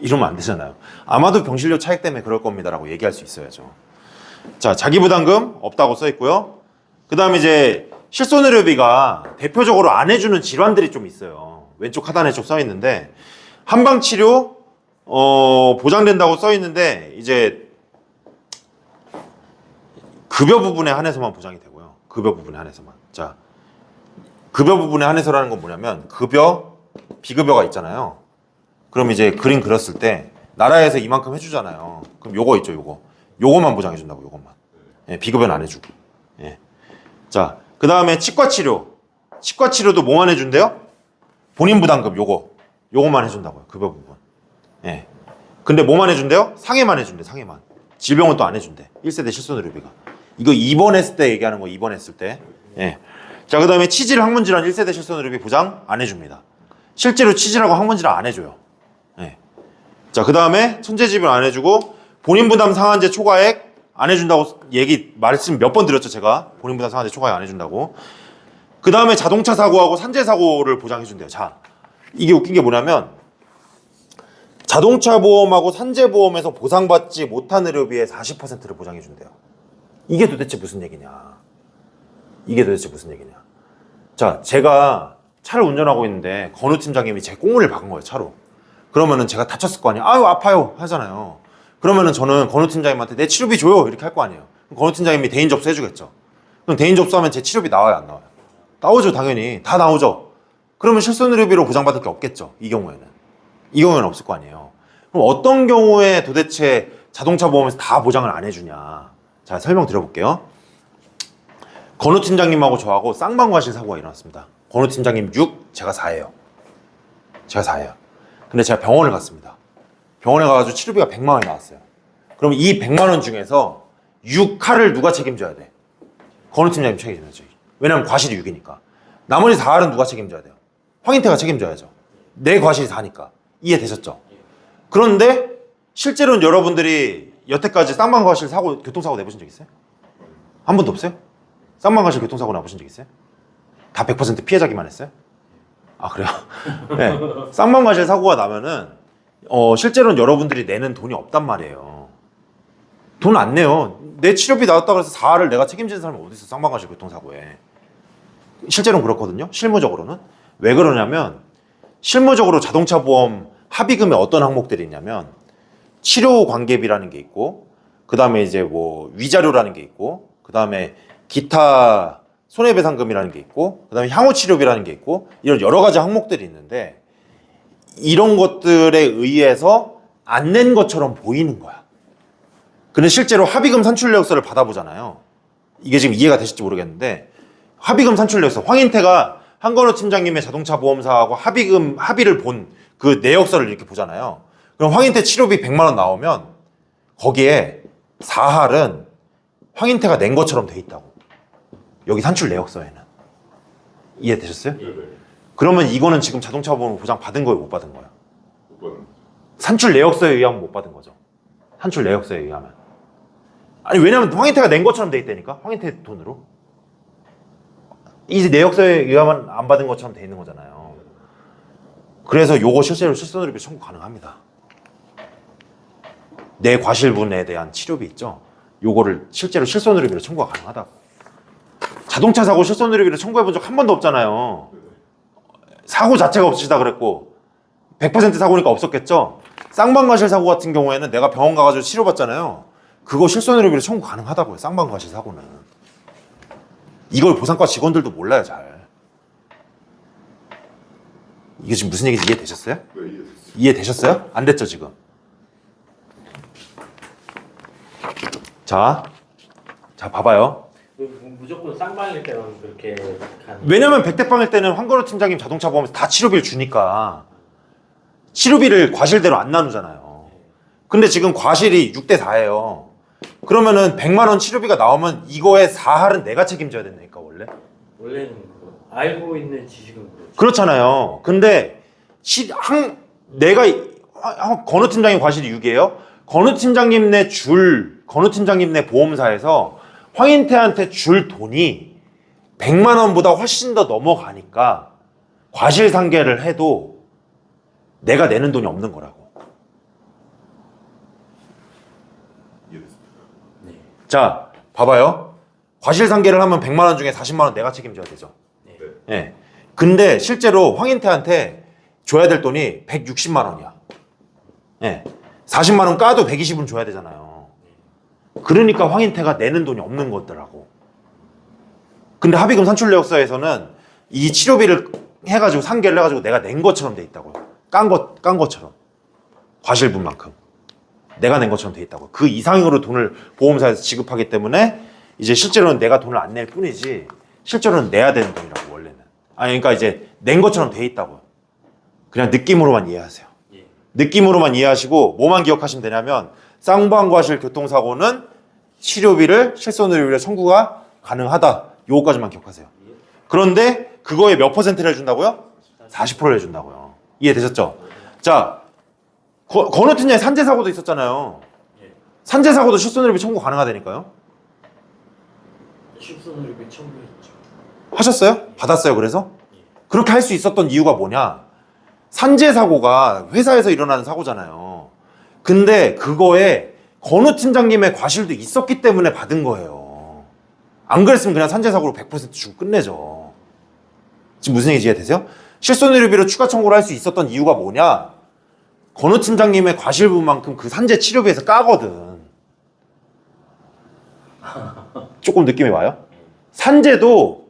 이러면 안 되잖아요. 아마도 병실료 차익 때문에 그럴 겁니다 라고 얘기할 수 있어야죠. 자, 자기부담금 없다고 써 있고요. 그 다음에 이제 실손의료비가 대표적으로 안 해주는 질환들이 좀 있어요. 왼쪽 하단에 좀 써 있는데 한방치료 보장된다고 써 있는데 이제 급여 부분에 한해서만 보장이 되고요. 급여 부분에 한해서만. 자, 급여 부분에 한해서라는 건 뭐냐면 급여, 비급여가 있잖아요. 그럼 이제 그림 그렸을 때 나라에서 이만큼 해주잖아요. 그럼 요거 있죠, 요거만 보장해준다고, 요것만. 예, 비급여는 안 해주고. 예. 자, 그 다음에 치과 치료도 뭐만 해준대요? 본인 부담금 요거만 해준다고요, 급여 부분. 예. 근데 뭐만 해준대요? 상해만 해준대, 상해만. 질병은 또 안 해준대. 1세대 실손의료비가. 이거 입원했을 때 얘기하는 거, 입원했을 때. 예. 자, 그 다음에 치질, 항문질환 1세대 실손의료비 보장 안 해줍니다. 실제로 치질하고 항문질환 안 해줘요. 예. 자, 그 다음에 천재지변 안 해주고, 본인 부담 상한제 초과액 안 해준다고 말씀 몇 번 드렸죠, 제가. 본인 부담 상한제 초과액 안 해준다고. 그 다음에 자동차 사고하고 산재 사고를 보장해준대요. 자, 이게 웃긴 게 뭐냐면, 자동차 보험하고 산재 보험에서 보상받지 못한 의료비의 40%를 보장해준대요. 이게 도대체 무슨 얘기냐. 자, 제가 차를 운전하고 있는데 건우 팀장님이 제 꽁무니를 박은 거예요, 차로. 그러면은 제가 다쳤을 거 아니에요. 아유, 아파요 하잖아요. 그러면은 저는 건우 팀장님한테 내 치료비 줘요 이렇게 할 거 아니에요. 그럼 건우 팀장님이 대인 접수 해주겠죠. 그럼 대인 접수하면 제 치료비 나와요, 안 나와요? 나오죠, 당연히. 다 나오죠. 그러면 실손의료비로 보장받을 게 없겠죠, 이 경우에는 없을 거 아니에요. 그럼 어떤 경우에 도대체 자동차 보험에서 다 보장을 안 해주냐. 자, 설명드려볼게요. 건우 팀장님하고 저하고 쌍방과실 사고가 일어났습니다. 건우 팀장님 6, 제가 4예요. 근데 제가 병원을 갔습니다. 병원에 가가지고 치료비가 100만 원이 나왔어요. 그럼 이 100만 원 중에서 6할을 누가 책임져야 돼? 건우 팀장님 책임져야죠. 왜냐면 과실이 6이니까. 나머지 4할은 누가 책임져야 돼요? 황인태가 책임져야죠. 내 과실이 4니까. 이해되셨죠? 그런데 실제로는 여러분들이 여태까지 쌍방과실 사고, 교통사고 내보신 적 있어요? 한 번도 없어요? 쌍방과실 교통사고 나보신 적 있어요? 다 100% 피해자기만 했어요? 아, 그래요? 네. 쌍방과실 사고가 나면은 실제로는 여러분들이 내는 돈이 없단 말이에요. 돈 안 내요. 내 치료비 나왔다고 해서 4할을 내가 책임지는 사람이 어디 있어, 쌍방과실 교통사고에. 실제로는 그렇거든요. 실무적으로는. 왜 그러냐면 실무적으로 자동차 보험 합의금에 어떤 항목들이 있냐면 치료 관계비라는 게 있고, 그 다음에 이제 뭐 위자료라는 게 있고, 그 다음에 기타 손해배상금이라는 게 있고, 그 다음에 향후치료비라는 게 있고, 이런 여러 가지 항목들이 있는데 이런 것들에 의해서 안 낸 것처럼 보이는 거야. 근데 실제로 합의금 산출 내역서를 받아보잖아요. 이게 지금 이해가 되실지 모르겠는데, 합의금 산출 내역서, 황인태가 한건우 팀장님의 자동차 보험사하고 합의를 본 그 내역서를 이렇게 보잖아요. 그럼 황인태 치료비 100만 원 나오면 거기에 4할은 황인태가 낸 것처럼 돼 있다고. 여기 산출 내역서에는. 이해되셨어요? 예. 그러면 이거는 지금 자동차 보험 보장 받은 거예요, 못 받은 거예요? 못 받은. 산출 내역서에 의하면 못 받은 거죠. 산출 내역서에 의하면. 아니, 왜냐면 황인태가 낸 것처럼 돼 있다니까? 황인태 돈으로. 이 내역서에 의하면 안 받은 것처럼 돼 있는 거잖아요. 그래서 요거 실제로 실손의료비 청구 가능합니다. 내 과실분에 대한 치료비 있죠? 요거를 실제로 실손의료비로 청구가 가능하다고. 자동차 사고 실손의료비를 청구해 본 적 한 번도 없잖아요. 사고 자체가 없으시다 그랬고 100% 사고니까 없었겠죠? 쌍방과실 사고 같은 경우에는 내가 병원 가가지고 치료받잖아요. 그거 실손의료비로 청구 가능하다고요. 쌍방과실 사고는. 이걸 보상과 직원들도 몰라요, 잘. 이게 지금 무슨 얘기인지 이해되셨어요? 네, 이해됐어요. 이해되셨어요? 안 됐죠, 지금? 자, 봐봐요. 무조건 쌍방일 때만 그렇게 간. 왜냐면 100대빵일 때는 황건우 팀장님 자동차 보험에서 다 치료비를 주니까 치료비를 과실대로 안 나누잖아요. 근데 지금 과실이 6대4예요. 그러면은 100만 원 치료비가 나오면 이거의 4할은 내가 책임져야 된다니까, 원래. 원래는 그거 알고 있는 지식은 그렇죠. 그렇잖아요. 근데 건우 팀장님 과실이 6이에요. 건우 팀장님 내 보험사에서 황인태한테 줄 돈이 100만 원보다 훨씬 더 넘어가니까 과실상계를 해도 내가 내는 돈이 없는 거라고. 이해됐습니다. 네. 자, 봐봐요. 과실상계를 하면 100만 원 중에 40만 원 내가 책임져야 되죠. 네. 예. 근데 실제로 황인태한테 줘야 될 돈이 160만 원이야. 예. 40만 원 까도 120은 줘야 되잖아요. 그러니까 황인태가 내는 돈이 없는 거더라고. 근데 합의금 산출 내역서에서는 이 치료비를 해가지고 상계를 해가지고 내가 낸 것처럼 돼 있다고요. 깐 것처럼. 과실분만큼 내가 낸 것처럼 돼 있다고. 그 이상으로 돈을 보험사에서 지급하기 때문에 이제 실제로는 내가 돈을 안 낼 뿐이지 실제로는 내야 되는 돈이라고 원래는. 그러니까 이제 낸 것처럼 돼 있다고요. 그냥 느낌으로만 이해하세요. 예. 느낌으로만 이해하시고 뭐만 기억하시면 되냐면 쌍방과실 교통사고는 치료비를 실손의료비를 청구가 가능하다. 요거까지만 기억하세요. 그런데 그거에 몇 퍼센트를 해준다고요? 40%를 해준다고요. 이해되셨죠? 자, 건우팀장에 산재사고도 있었잖아요. 예. 산재사고도 실손의료비 청구 가능하다니까요. 실손의료비 청구했죠. 하셨어요? 받았어요 그래서? 그렇게 할 수 있었던 이유가 뭐냐? 산재사고가 회사에서 일어나는 사고잖아요. 근데 그거에 건우 팀장님의 과실도 있었기 때문에 받은 거예요. 안 그랬으면 그냥 산재사고로 100% 주고 끝내죠. 지금 무슨 얘기인지 이해되세요? 실손의료비로 추가 청구를 할 수 있었던 이유가 뭐냐? 건우 팀장님의 과실분만큼 그 산재 치료비에서 까거든. 조금 느낌이 와요? 산재도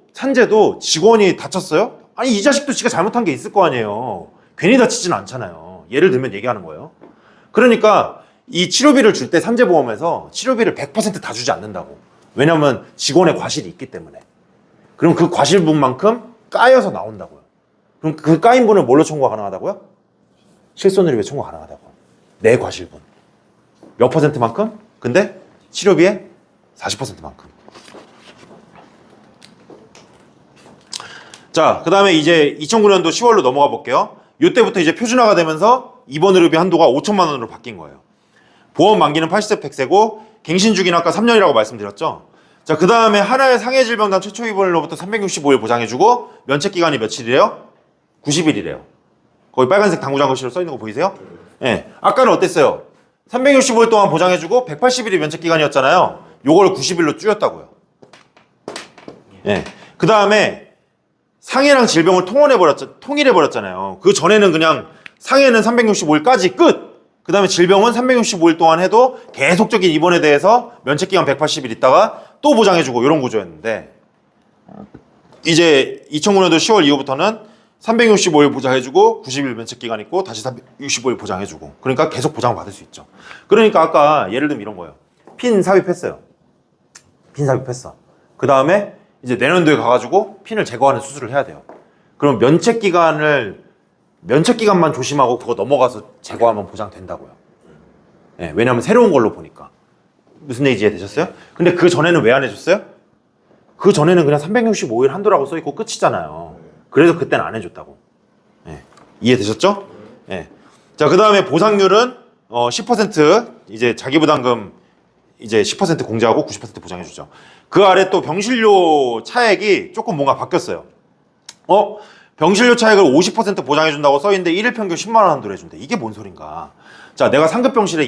직원이 다쳤어요? 아니 이 자식도 지가 잘못한 게 있을 거 아니에요. 괜히 다치진 않잖아요. 예를 들면 얘기하는 거예요. 그러니까 이 치료비를 줄 때 산재보험에서 치료비를 100% 다 주지 않는다고. 왜냐면 직원의 과실이 있기 때문에. 그럼 그 과실분만큼 까여서 나온다고요. 그럼 그 까인 분을 뭘로 청구가 가능하다고요? 실손의료비 청구가 가능하다고. 내 과실분. 몇 퍼센트만큼? 근데 치료비의 40%만큼. 자, 그 다음에 이제 2009년도 10월로 넘어가 볼게요. 이때부터 이제 표준화가 되면서 입원 의료비 한도가 5천만 원으로 바뀐 거예요. 보험 만기는 80세 100세고 갱신주기는 아까 3년이라고 말씀드렸죠. 자, 그 다음에 하나의 상해질병단 최초 입원으로부터 365일 보장해주고 면책기간이 며칠이래요? 90일이래요. 거기 빨간색 당구장구시로 써있는 거 보이세요? 예. 네. 아까는 어땠어요? 365일 동안 보장해주고 180일이 면책기간이었잖아요. 요걸 90일로 줄였다고요. 예. 네. 그 다음에 상해랑 질병을 통일해버렸잖아요. 그 전에는 그냥 상해는 365일까지 끝! 그 다음에 질병은 365일 동안 해도 계속적인 입원에 대해서 면책기간 180일 있다가 또 보장해주고 이런 구조였는데 이제 2009년도 10월 이후부터는 365일 보장해주고 90일 면책기간 있고 다시 365일 보장해주고 그러니까 계속 보장받을 수 있죠. 그러니까 아까 예를 들면 이런 거예요. 핀 삽입했어요. 핀 삽입했어. 그 다음에 이제 내년도에 가가지고 핀을 제거하는 수술을 해야 돼요. 그럼 면책기간만 조심하고 그거 넘어가서 제거하면 보장된다고요. 예, 왜냐하면 새로운 걸로 보니까. 무슨 얘기인지 이해되셨어요? 근데 그 전에는 왜 안 해줬어요? 그 전에는 그냥 365일 한도라고 써있고 끝이잖아요. 그래서 그때는 안 해줬다고. 예, 이해되셨죠? 예. 자, 그 다음에 보상률은 10% 이제 자기부담금 이제 10% 공제하고 90% 보장해주죠. 그 아래 또 병실료 차액이 조금 뭔가 바뀌었어요. 병실료 차액을 50% 보장해준다고 써있는데 1일 평균 10만 원 한도로 해준대. 이게 뭔 소린가? 자, 내가 상급병실에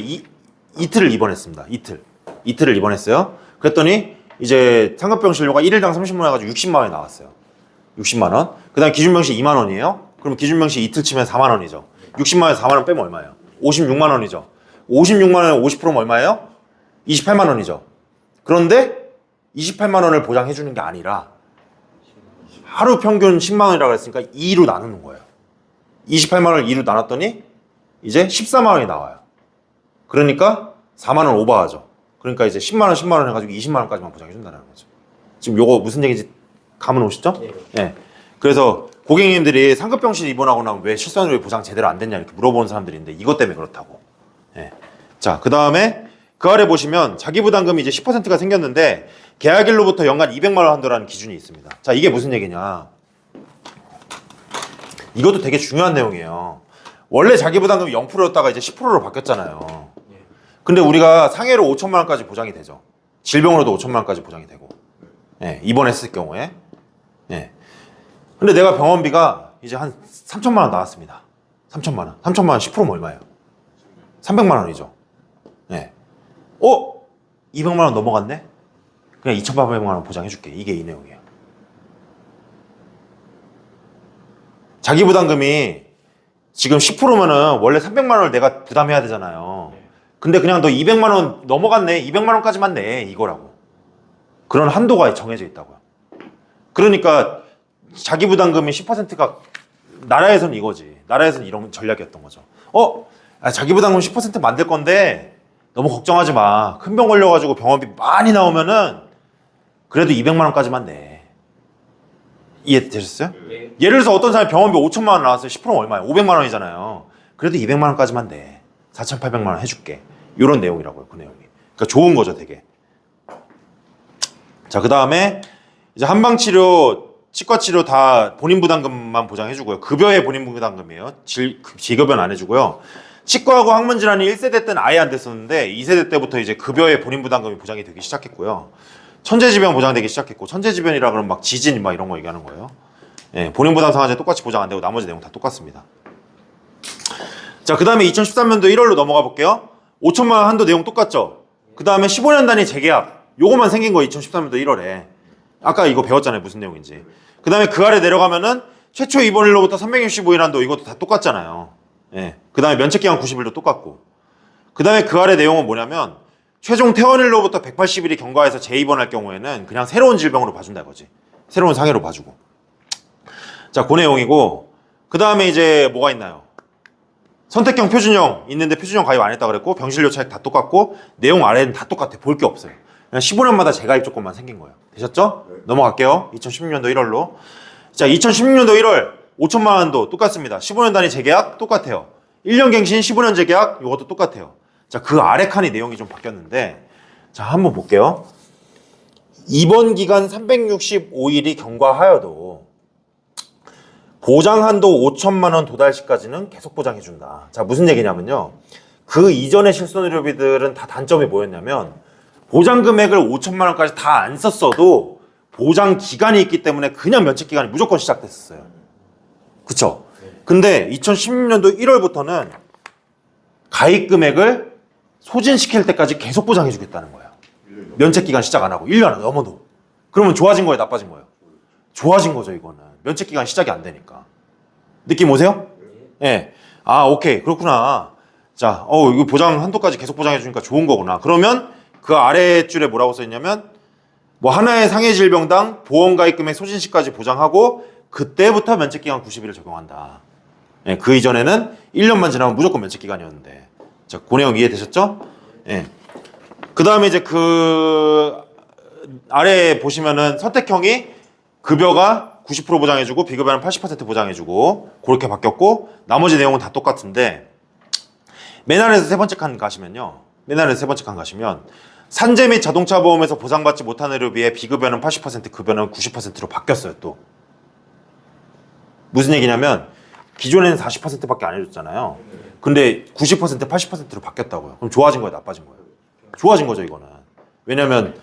이틀을 입원했습니다. 이틀을 입원했어요. 그랬더니 이제 상급병실료가 1일당 30만 원 해가지고 60만 원이 나왔어요. 60만 원. 그 다음 기준병실 2만 원이에요. 그럼 기준병실 이틀 치면 4만 원이죠. 60만 원에 4만 원 빼면 얼마예요? 56만 원이죠. 56만 원에 50%면 얼마예요? 28만 원이죠. 그런데 28만 원을 보장해주는 게 아니라 하루 평균 10만 원이라고 했으니까 2로 나누는 거예요. 28만 원을 2로 나눴더니 이제 14만 원이 나와요. 그러니까 4만 원 오버하죠. 그러니까 이제 10만 원, 10만 원 해가지고 20만 원까지만 보장해준다는 거죠. 지금 요거 무슨 얘기인지 감은 오시죠? 네. 네. 그래서 고객님들이 상급병실 입원하고 나면 왜 실손의료비 보장 제대로 안 됐냐 이렇게 물어보는 사람들이 있는데 이것 때문에 그렇다고. 네. 자, 그 다음에 그 아래 보시면 자기부담금이 이제 10%가 생겼는데 계약일로부터 연간 200만 원 한도라는 기준이 있습니다. 자, 이게 무슨 얘기냐? 이것도 되게 중요한 내용이에요. 원래 자기부담금이 0%였다가 이제 10%로 바뀌었잖아요. 근데 우리가 상해로 5천만 원까지 보장이 되죠. 질병으로도 5천만 원까지 보장이 되고. 예, 입원했을 경우에. 예. 근데 내가 병원비가 이제 한 3천만 원 나왔습니다. 3천만 원. 3천만 원 10%면 얼마예요? 300만 원이죠. 예. 200만 원 넘어갔네? 그냥 2,800만 원 보장해줄게. 이게 이 내용이에요. 자기부담금이 지금 10%면은 원래 300만 원을 내가 부담해야 되잖아요. 근데 그냥 너 200만 원 넘어갔네. 200만 원까지만 내. 이거라고. 그런 한도가 정해져 있다고요. 그러니까 자기부담금이 10%가 나라에서는 이거지. 나라에서는 이런 전략이었던 거죠. 자기 부담금 10% 만들 건데 너무 걱정하지 마. 큰 병 걸려가지고 병원비 많이 나오면은 그래도 200만 원까지만 내. 이해되셨어요? 예. 예를 들어서 어떤 사람이 병원비 5천만 원 나왔어요. 10%면 얼마예요? 500만 원이잖아요. 그래도 200만 원까지만 내. 4,800만 원 해줄게. 이런 내용이라고요. 그 내용이. 그러니까 좋은 거죠, 되게. 자, 그 다음에 이제 한방치료, 치과치료 다 본인 부담금만 보장해주고요. 급여의 본인 부담금이에요. 지급은 안 해주고요. 치과하고 항문질환이 1세대 때는 아예 안 됐었는데 2세대 때부터 이제 급여의 본인 부담금이 보장이 되기 시작했고요. 천재지변 보장되기 시작했고, 천재지변이라 그러면 막 지진 막 이런 거 얘기하는 거예요. 예, 본인 부담 상한제 똑같이 보장 안 되고 나머지 내용 다 똑같습니다. 자, 그 다음에 2013년도 1월로 넘어가 볼게요. 5천만 원 한도 내용 똑같죠? 그 다음에 15년 단위 재계약. 요거만 생긴 거 2013년도 1월에. 아까 이거 배웠잖아요. 무슨 내용인지. 그 다음에 그 아래 내려가면은 최초 입원일로부터 365일 한도 이것도 다 똑같잖아요. 예. 그 다음에 면책기간 90일도 똑같고. 그 다음에 그 아래 내용은 뭐냐면 최종 퇴원일로부터 180일이 경과해서 재입원할 경우에는 그냥 새로운 질병으로 봐준다 이거지. 새로운 상해로 봐주고. 자, 그 내용이고. 그 다음에 이제 뭐가 있나요? 선택형 표준형 있는데 표준형 가입 안 했다 그랬고 병실료 차익 다 똑같고 내용 아래는 다 똑같아. 볼 게 없어요. 그냥 15년마다 재가입 조건만 생긴 거예요. 되셨죠? 네. 넘어갈게요. 2016년도 1월로. 자, 2016년도 1월 5천만 원도 똑같습니다. 15년 단위 재계약 똑같아요. 1년 갱신 15년 재계약 이것도 똑같아요. 자, 그 아래 칸이 내용이 좀 바뀌었는데 자, 한번 볼게요. 입원 기간 365일이 경과하여도 보장 한도 5천만 원 도달 시까지는 계속 보장해 준다. 자, 무슨 얘기냐면요. 그 이전의 실손의료비들은 다 단점이 뭐였냐면 보장 금액을 5천만 원까지 다 안 썼어도 보장 기간이 있기 때문에 그냥 면책 기간이 무조건 시작됐었어요. 그쵸? 근데 2016년도 1월부터는 가입 금액을 소진시킬 때까지 계속 보장해 주겠다는 거예요. 면책 기간 시작 안 하고 1년 넘어도. 그러면 좋아진 거예요, 나빠진 거예요? 좋아진 거죠, 이거는. 면책 기간 시작이 안 되니까. 느낌 오세요? 예. 네. 아, 오케이. 그렇구나. 자, 이거 보장 한도까지 계속 보장해 주니까 좋은 거구나. 그러면 그 아래 줄에 뭐라고 써 있냐면 뭐 하나의 상해 질병당 보험 가입 금액 소진 시까지 보장하고 그때부터 면책 기간 90일을 적용한다. 예, 그 이전에는 1년만 지나면 무조건 면책 기간이었는데. 자, 그 내용 이해되셨죠? 예. 그 다음에 이제 그 아래 보시면은 선택형이 급여가 90% 보장해주고 비급여는 80% 보장해주고 그렇게 바뀌었고 나머지 내용은 다 똑같은데 맨 아래에서 세 번째 칸 가시면요. 맨 아래에서 세 번째 칸 가시면 산재 및 자동차 보험에서 보상받지 못한 의료비에 비급여는 80% 급여는 90%로 바뀌었어요. 또 무슨 얘기냐면 기존에는 40%밖에 안 해줬잖아요. 근데 90% 80%로 바뀌었다고요. 그럼 좋아진 거예요, 나빠진 거예요? 좋아진 거죠, 이거는. 왜냐면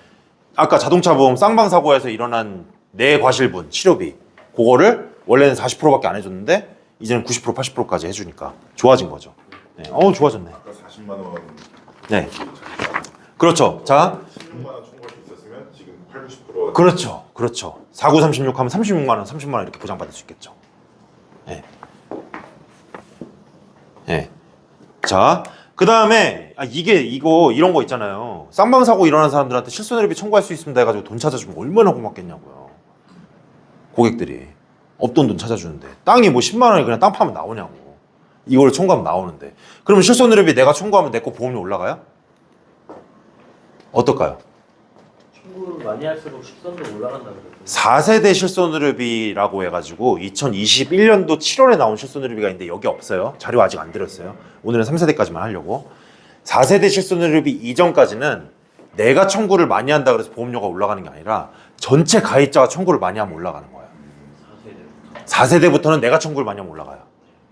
아까 자동차 보험 쌍방사고에서 일어난 뇌과실분 치료비 그거를 원래는 40%밖에 안 해줬는데 이제는 90% 80%까지 해주니까 좋아진 거죠. 네. 좋아졌네. 아까 40만 원. 네. 그렇죠. 자, 16만 원 청구할 수 있었으면 지금 8, 90%. 그렇죠. 그렇죠. 49, 36 하면 36만 원, 30만 원 이렇게 보장받을 수 있겠죠. 네. 네. 자, 그 다음에 이런 거 있잖아요. 쌍방사고 일어난 사람들한테 실손의료비 청구할 수 있습니다 해가지고 돈 찾아주면 얼마나 고맙겠냐고요. 고객들이 없던 돈 찾아주는데 땅이 뭐 10만 원이 그냥 땅 파면 나오냐고. 이걸 청구하면 나오는데 그러면 실손의료비 내가 청구하면 내 거 보험료 올라가요? 어떨까요? 청구를 많이 할수록 실손도 올라간다는 거죠. 4세대 실손의료비라고 해가지고 2021년도 7월에 나온 실손의료비가 있는데 여기 없어요. 자료 아직 안 드렸어요. 오늘은 3세대까지만 하려고. 4세대 실손의료비 이전까지는 내가 청구를 많이 한다 그래서 보험료가 올라가는 게 아니라 전체 가입자가 청구를 많이 하면 올라가는 거예요. 4세대부터는 내가 청구를 많이 하면 올라가요.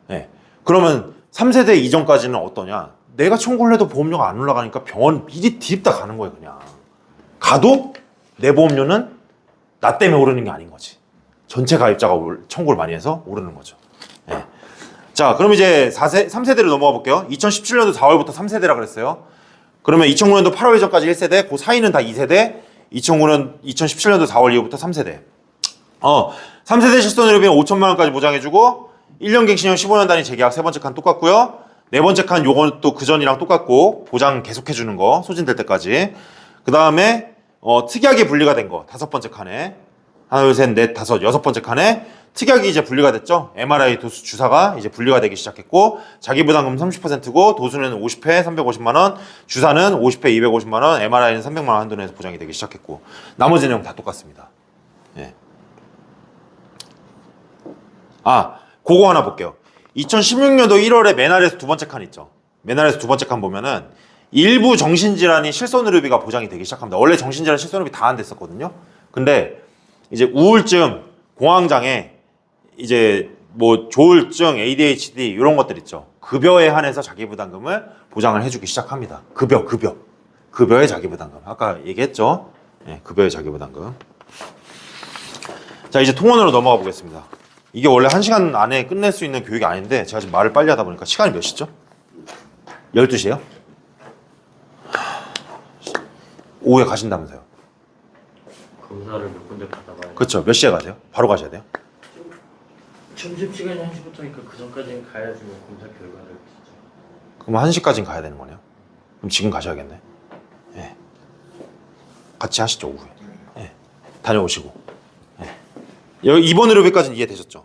네. 그러면 3세대 이전까지는 어떠냐? 내가 청구를 해도 보험료가 안 올라가니까 병원 미리 디립다 가는 거예요, 그냥. 가도 내 보험료는 나 때문에 오르는 게 아닌 거지. 전체 가입자가 청구를 많이 해서 오르는 거죠. 네. 자, 그럼 이제 3세대로 넘어가 볼게요. 2017년도 4월부터 3세대라 그랬어요. 그러면 2009년도 8월 이전까지 1세대, 그 사이는 다 2세대, 2017년도 4월 이후부터 3세대. 3세대 실손의료비는 5천만 원까지 보장해주고 1년 갱신형 15년 단위 재계약 세 번째 칸 똑같고요. 네 번째 칸 요건 또 그전이랑 똑같고 보장 계속해주는 거 소진될 때까지. 그 다음에 특이하게 분리가 된 거 다섯 번째 칸에 하나, 둘, 셋, 넷, 다섯, 여섯 번째 칸에 특약이 이제 분리가 됐죠. MRI 도수 주사가 이제 분리가 되기 시작했고 자기 부담금 30%고 도수는 50회 350만 원, 주사는 50회 250만 원, MRI는 300만 원 한도 내에서 보장이 되기 시작했고 나머지 내용 다 똑같습니다. 예. 그거 하나 볼게요. 2016년도 1월에 메날에서 두 번째 칸 있죠. 메날에서 두 번째 칸 보면은 일부 정신질환이 실손의료비가 보장이 되기 시작합니다. 원래 정신질환 실손의료비 다 안 됐었거든요. 근데 이제 우울증, 공황장애, 이제 뭐 조울증, ADHD 이런 것들 있죠. 급여에 한해서 자기부담금을 보장을 해주기 시작합니다. 급여의 자기부담금. 아까 얘기했죠. 네, 급여의 자기부담금. 자, 이제 통원으로 넘어가 보겠습니다. 이게 원래 1시간 안에 끝낼 수 있는 교육이 아닌데 제가 지금 말을 빨리 하다 보니까 시간이 몇 시죠? 12시에요? 오후에 가신다면서요? 검사를 몇 군데 받아봐야 그렇죠. 몇 시에 가세요? 바로 가셔야 돼요? 점심시간이 1시부터니까 그 전까지는 가야지 뭐 검사 결과를 듣죠. 그럼 1시까지는 가야 되는 거네요? 그럼 지금 가셔야겠네. 예. 같이 하시죠, 오후에. 예. 다녀오시고. 예. 이번 의료비까지는 이해되셨죠?